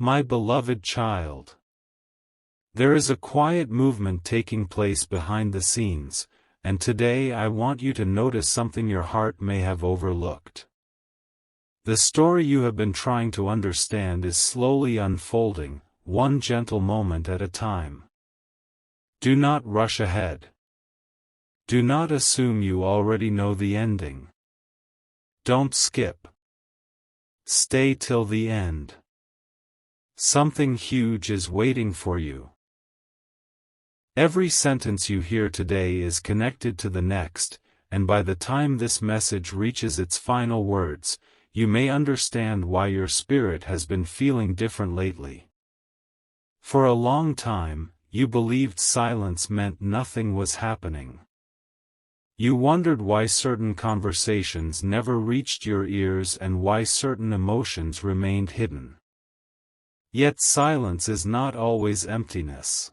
My beloved child. There is a quiet movement taking place behind the scenes, and today I want you to notice something your heart may have overlooked. The story you have been trying to understand is slowly unfolding, one gentle moment at a time. Do not rush ahead. Do not assume you already know the ending. Don't skip. Stay till the end. Something huge is waiting for you. Every sentence you hear today is connected to the next, and by the time this message reaches its final words, you may understand why your spirit has been feeling different lately. For a long time, you believed silence meant nothing was happening. You wondered why certain conversations never reached your ears and why certain emotions remained hidden. Yet silence is not always emptiness.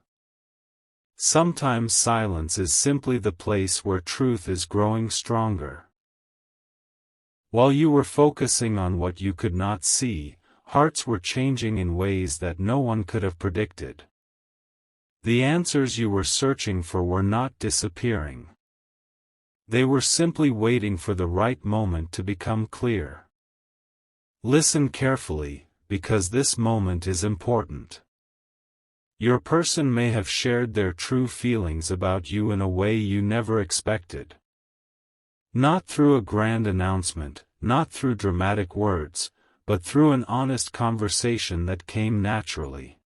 Sometimes silence is simply the place where truth is growing stronger. While you were focusing on what you could not see, hearts were changing in ways that no one could have predicted. The answers you were searching for were not disappearing. They were simply waiting for the right moment to become clear. Listen carefully, because this moment is important. Your person may have shared their true feelings about you in a way you never expected. Not through a grand announcement, not through dramatic words, but through an honest conversation that came naturally.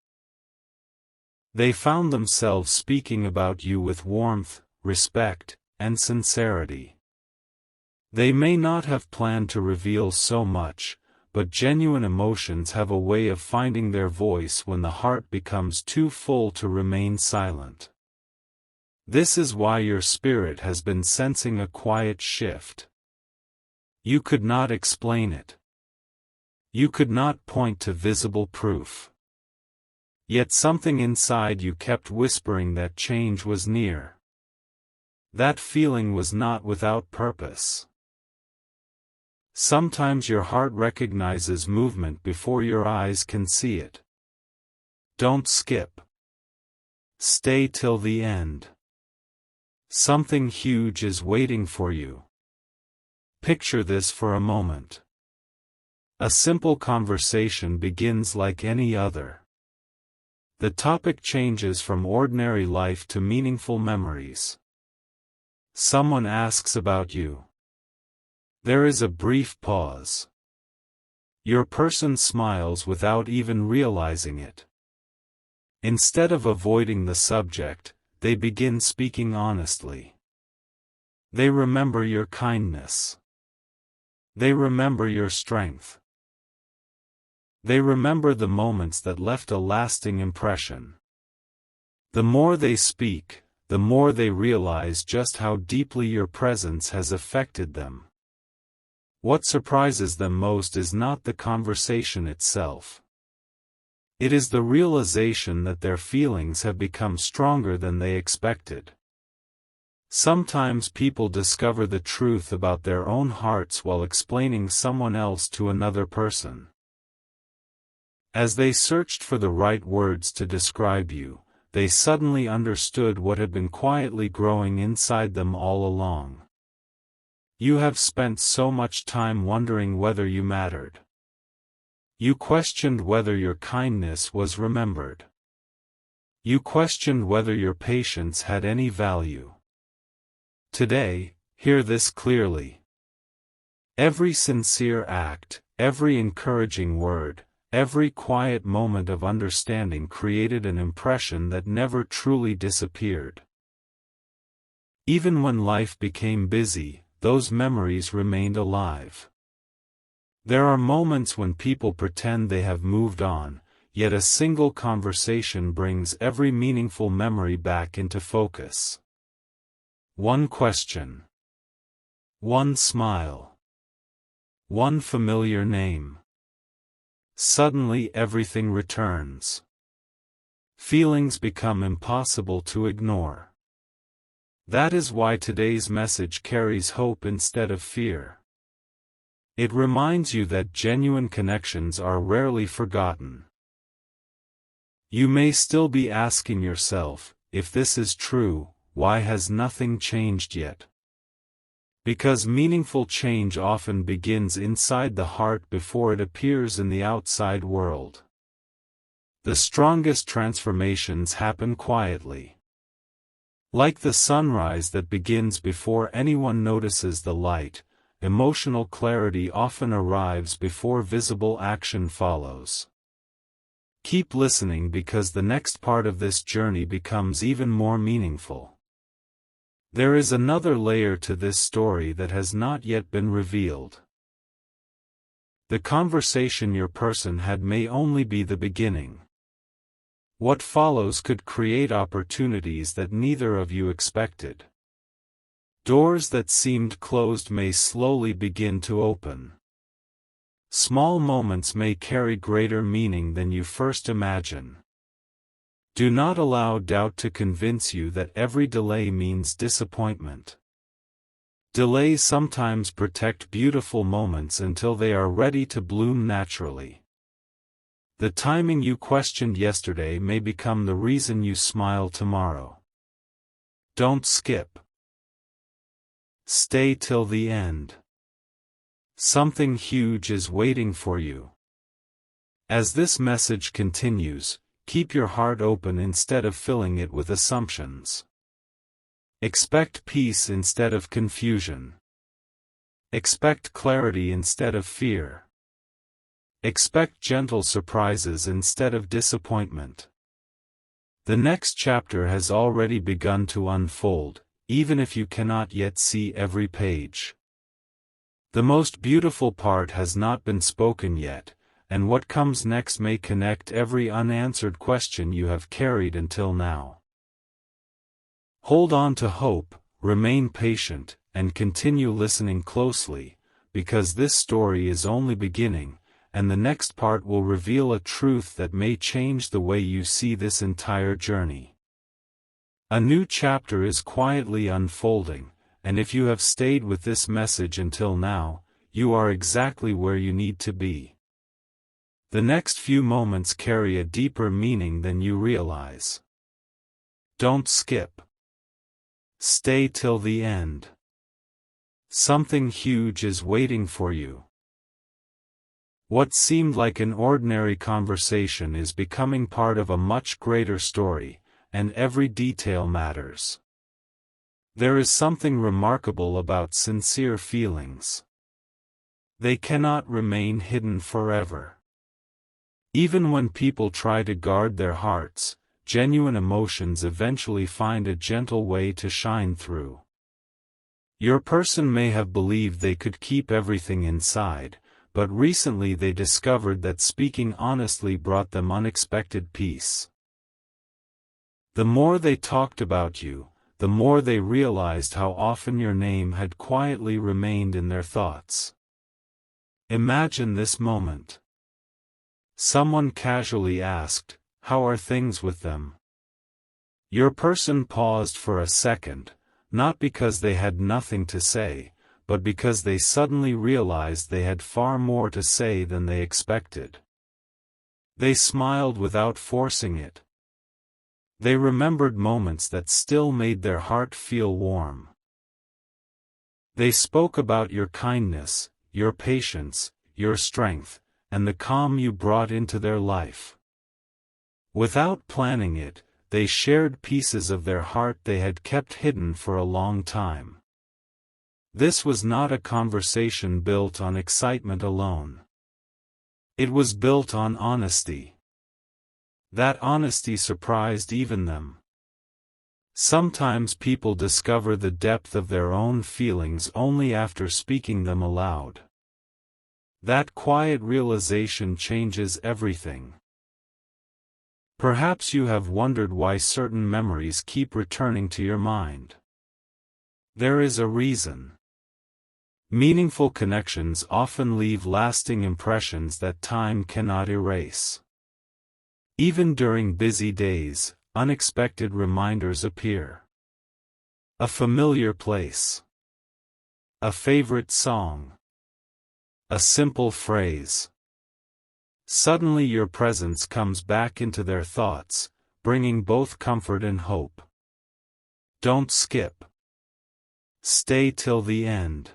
They found themselves speaking about you with warmth, respect, and sincerity. They may not have planned to reveal so much, but genuine emotions have a way of finding their voice when the heart becomes too full to remain silent. This is why your spirit has been sensing a quiet shift. You could not explain it. You could not point to visible proof. Yet something inside you kept whispering that change was near. That feeling was not without purpose. Sometimes your heart recognizes movement before your eyes can see it. Don't skip. Stay till the end. Something huge is waiting for you. Picture this for a moment. A simple conversation begins like any other. The topic changes from ordinary life to meaningful memories. Someone asks about you. There is a brief pause. Your person smiles without even realizing it. Instead of avoiding the subject, they begin speaking honestly. They remember your kindness. They remember your strength. They remember the moments that left a lasting impression. The more they speak, the more they realize just how deeply your presence has affected them. What surprises them most is not the conversation itself. It is the realization that their feelings have become stronger than they expected. Sometimes people discover the truth about their own hearts while explaining someone else to another person. As they searched for the right words to describe you, they suddenly understood what had been quietly growing inside them all along. You have spent so much time wondering whether you mattered. You questioned whether your kindness was remembered. You questioned whether your patience had any value. Today, hear this clearly. Every sincere act, every encouraging word, every quiet moment of understanding created an impression that never truly disappeared. Even when life became busy, those memories remained alive. There are moments when people pretend they have moved on, yet a single conversation brings every meaningful memory back into focus. One question. One smile. One familiar name. Suddenly everything returns. Feelings become impossible to ignore. That is why today's message carries hope instead of fear. It reminds you that genuine connections are rarely forgotten. You may still be asking yourself, if this is true, why has nothing changed yet? Because meaningful change often begins inside the heart before it appears in the outside world. The strongest transformations happen quietly. Like the sunrise that begins before anyone notices the light, emotional clarity often arrives before visible action follows. Keep listening because the next part of this journey becomes even more meaningful. There is another layer to this story that has not yet been revealed. The conversation your person had may only be the beginning. What follows could create opportunities that neither of you expected. Doors that seemed closed may slowly begin to open. Small moments may carry greater meaning than you first imagine. Do not allow doubt to convince you that every delay means disappointment. Delays sometimes protect beautiful moments until they are ready to bloom naturally. The timing you questioned yesterday may become the reason you smile tomorrow. Don't skip. Stay till the end. Something huge is waiting for you. As this message continues, keep your heart open instead of filling it with assumptions. Expect peace instead of confusion. Expect clarity instead of fear. Expect gentle surprises instead of disappointment. The next chapter has already begun to unfold, even if you cannot yet see every page. The most beautiful part has not been spoken yet, and what comes next may connect every unanswered question you have carried until now. Hold on to hope, remain patient, and continue listening closely, because this story is only beginning, and the next part will reveal a truth that may change the way you see this entire journey. A new chapter is quietly unfolding, and if you have stayed with this message until now, you are exactly where you need to be. The next few moments carry a deeper meaning than you realize. Don't skip. Stay till the end. Something huge is waiting for you. What seemed like an ordinary conversation is becoming part of a much greater story, and every detail matters. There is something remarkable about sincere feelings. They cannot remain hidden forever. Even when people try to guard their hearts, genuine emotions eventually find a gentle way to shine through. Your person may have believed they could keep everything inside, but recently they discovered that speaking honestly brought them unexpected peace. The more they talked about you, the more they realized how often your name had quietly remained in their thoughts. Imagine this moment. Someone casually asked, "How are things with them?" Your person paused for a second, not because they had nothing to say, but because they suddenly realized they had far more to say than they expected. They smiled without forcing it. They remembered moments that still made their heart feel warm. They spoke about your kindness, your patience, your strength, and the calm you brought into their life. Without planning it, they shared pieces of their heart they had kept hidden for a long time. This was not a conversation built on excitement alone. It was built on honesty. That honesty surprised even them. Sometimes people discover the depth of their own feelings only after speaking them aloud. That quiet realization changes everything. Perhaps you have wondered why certain memories keep returning to your mind. There is a reason. Meaningful connections often leave lasting impressions that time cannot erase. Even during busy days, unexpected reminders appear. A familiar place. A favorite song. A simple phrase. Suddenly your presence comes back into their thoughts, bringing both comfort and hope. Don't skip. Stay till the end.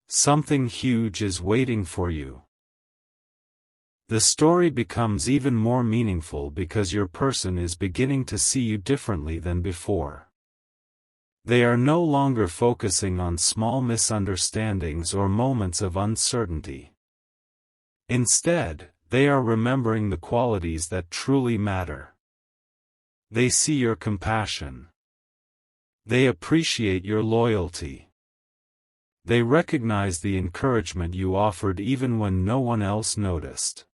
Something huge is waiting for you. The story becomes even more meaningful because your person is beginning to see you differently than before. They are no longer focusing on small misunderstandings or moments of uncertainty. Instead, they are remembering the qualities that truly matter. They see your compassion. They appreciate your loyalty. They recognize the encouragement you offered even when no one else noticed.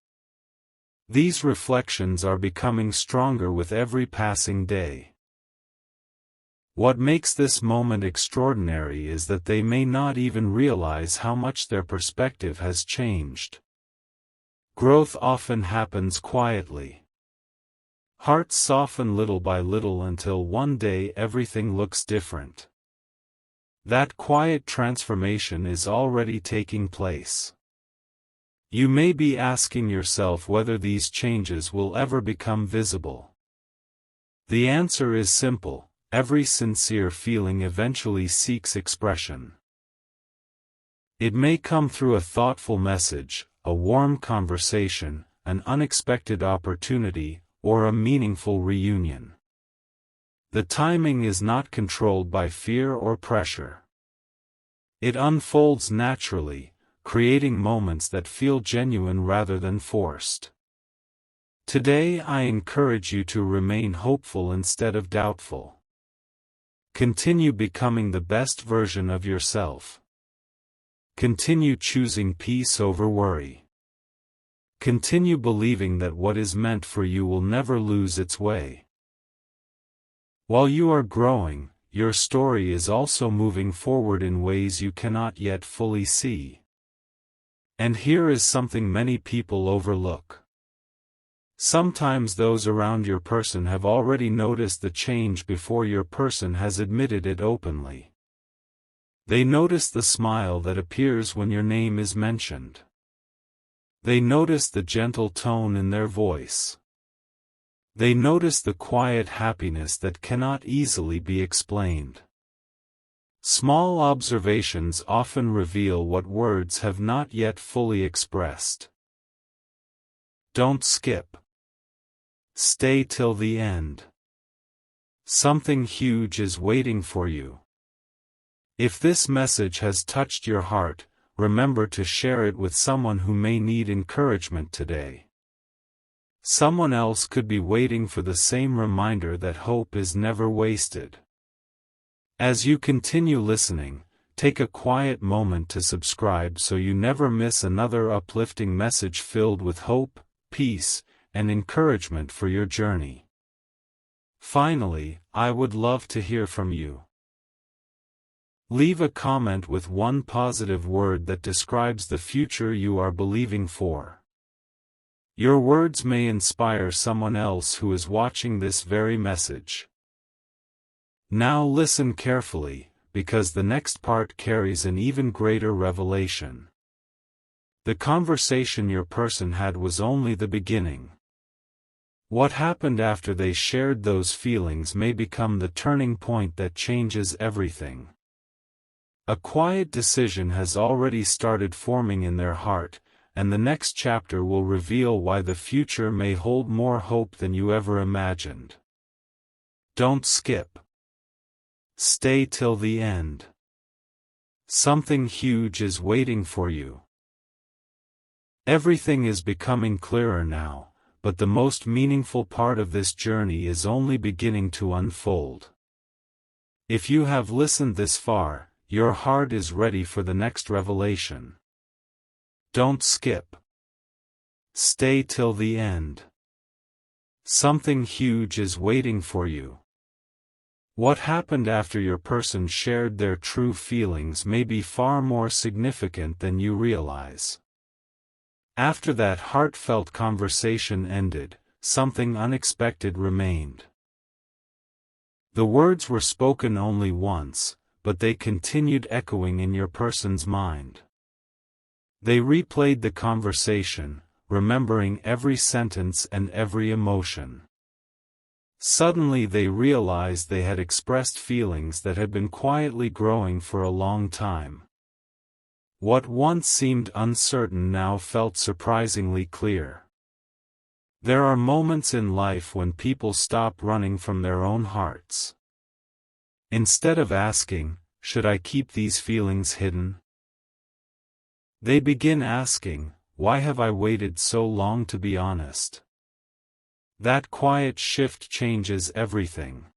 These reflections are becoming stronger with every passing day. What makes this moment extraordinary is that they may not even realize how much their perspective has changed. Growth often happens quietly. Hearts soften little by little until one day everything looks different. That quiet transformation is already taking place. You may be asking yourself whether these changes will ever become visible. The answer is simple: every sincere feeling eventually seeks expression. It may come through a thoughtful message, a warm conversation, an unexpected opportunity, or a meaningful reunion. The timing is not controlled by fear or pressure. It unfolds naturally, creating moments that feel genuine rather than forced. Today I encourage you to remain hopeful instead of doubtful. Continue becoming the best version of yourself. Continue choosing peace over worry. Continue believing that what is meant for you will never lose its way. While you are growing, your story is also moving forward in ways you cannot yet fully see. And here is something many people overlook. Sometimes those around your person have already noticed the change before your person has admitted it openly. They notice the smile that appears when your name is mentioned. They notice the gentle tone in their voice. They notice the quiet happiness that cannot easily be explained. Small observations often reveal what words have not yet fully expressed. Don't skip. Stay till the end. Something huge is waiting for you. If this message has touched your heart, remember to share it with someone who may need encouragement today. Someone else could be waiting for the same reminder that hope is never wasted. As you continue listening, take a quiet moment to subscribe so you never miss another uplifting message filled with hope, peace, and encouragement for your journey. Finally, I would love to hear from you. Leave a comment with one positive word that describes the future you are believing for. Your words may inspire someone else who is watching this very message. Now listen carefully, because the next part carries an even greater revelation. The conversation your person had was only the beginning. What happened after they shared those feelings may become the turning point that changes everything. A quiet decision has already started forming in their heart, and the next chapter will reveal why the future may hold more hope than you ever imagined. Don't skip. Stay till the end. Something huge is waiting for you. Everything is becoming clearer now, but the most meaningful part of this journey is only beginning to unfold. If you have listened this far, your heart is ready for the next revelation. Don't skip. Stay till the end. Something huge is waiting for you. What happened after your person shared their true feelings may be far more significant than you realize. After that heartfelt conversation ended, something unexpected remained. The words were spoken only once, but they continued echoing in your person's mind. They replayed the conversation, remembering every sentence and every emotion. Suddenly they realized they had expressed feelings that had been quietly growing for a long time. What once seemed uncertain now felt surprisingly clear. There are moments in life when people stop running from their own hearts. Instead of asking, "Should I keep these feelings hidden?" they begin asking, "Why have I waited so long to be honest?" That quiet shift changes everything.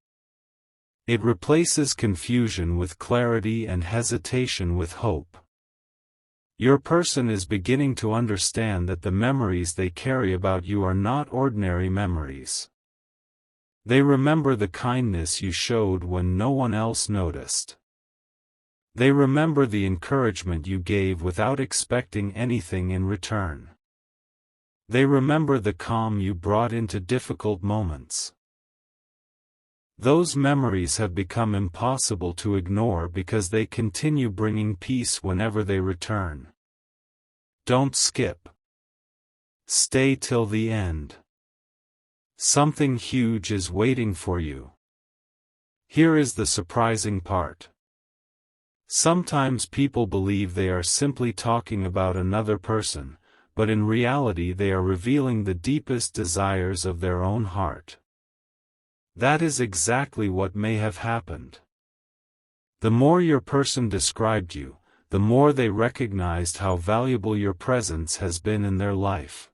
It replaces confusion with clarity and hesitation with hope. Your person is beginning to understand that the memories they carry about you are not ordinary memories. They remember the kindness you showed when no one else noticed. They remember the encouragement you gave without expecting anything in return. They remember the calm you brought into difficult moments. Those memories have become impossible to ignore because they continue bringing peace whenever they return. Don't skip. Stay till the end. Something huge is waiting for you. Here is the surprising part. Sometimes people believe they are simply talking about another person, but in reality they are revealing the deepest desires of their own heart. That is exactly what may have happened. The more your person described you, the more they recognized how valuable your presence has been in their life.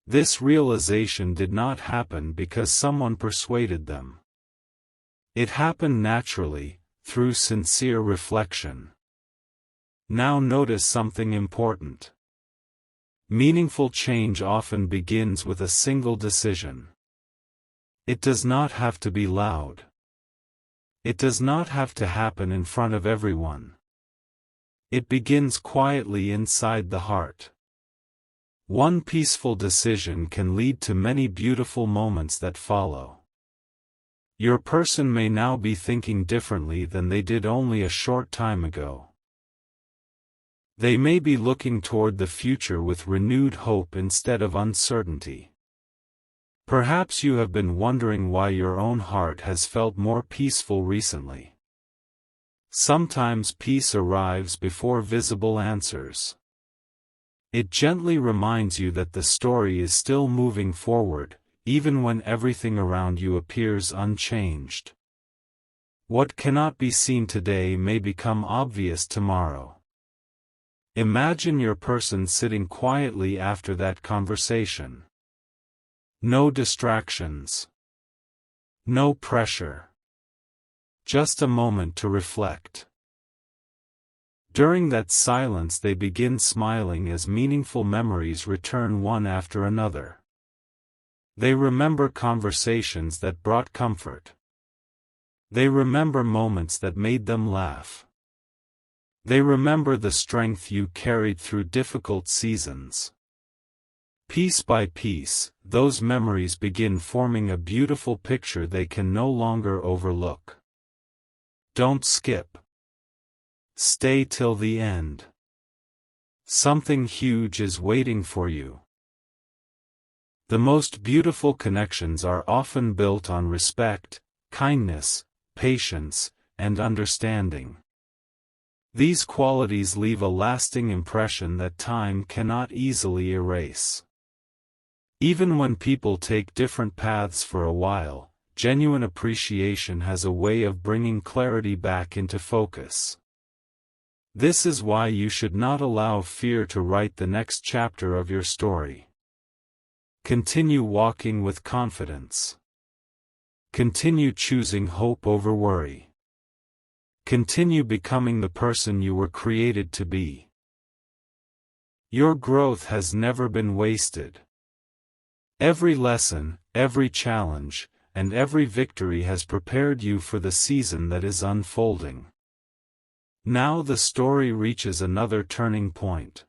This realization did not happen because someone persuaded them. It happened naturally, through sincere reflection. Now notice something important. Meaningful change often begins with a single decision. It does not have to be loud. It does not have to happen in front of everyone. It begins quietly inside the heart. One peaceful decision can lead to many beautiful moments that follow. Your person may now be thinking differently than they did only a short time ago. They may be looking toward the future with renewed hope instead of uncertainty. Perhaps you have been wondering why your own heart has felt more peaceful recently. Sometimes peace arrives before visible answers. It gently reminds you that the story is still moving forward, even when everything around you appears unchanged. What cannot be seen today may become obvious tomorrow. Imagine your person sitting quietly after that conversation. No distractions. No pressure. Just a moment to reflect. During that silence they begin smiling as meaningful memories return one after another. They remember conversations that brought comfort. They remember moments that made them laugh. They remember the strength you carried through difficult seasons. Piece by piece, those memories begin forming a beautiful picture they can no longer overlook. Don't skip. Stay till the end. Something huge is waiting for you. The most beautiful connections are often built on respect, kindness, patience, and understanding. These qualities leave a lasting impression that time cannot easily erase. Even when people take different paths for a while, genuine appreciation has a way of bringing clarity back into focus. This is why you should not allow fear to write the next chapter of your story. Continue walking with confidence. Continue choosing hope over worry. Continue becoming the person you were created to be. Your growth has never been wasted. Every lesson, every challenge, and every victory has prepared you for the season that is unfolding. Now the story reaches another turning point.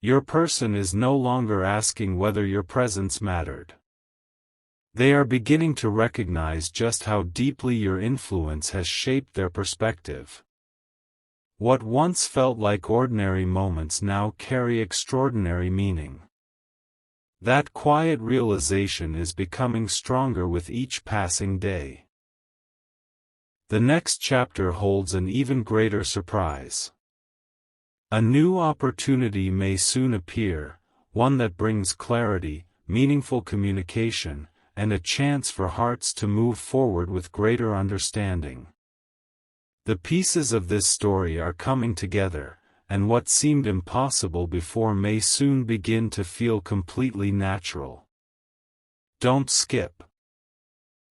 Your person is no longer asking whether your presence mattered. They are beginning to recognize just how deeply your influence has shaped their perspective. What once felt like ordinary moments now carry extraordinary meaning. That quiet realization is becoming stronger with each passing day. The next chapter holds an even greater surprise. A new opportunity may soon appear, one that brings clarity, meaningful communication, and a chance for hearts to move forward with greater understanding. The pieces of this story are coming together, and what seemed impossible before may soon begin to feel completely natural. Don't skip.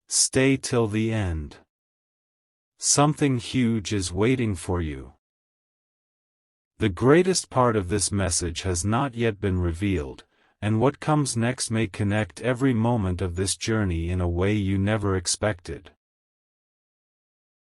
Stay till the end. Something huge is waiting for you. The greatest part of this message has not yet been revealed, and what comes next may connect every moment of this journey in a way you never expected.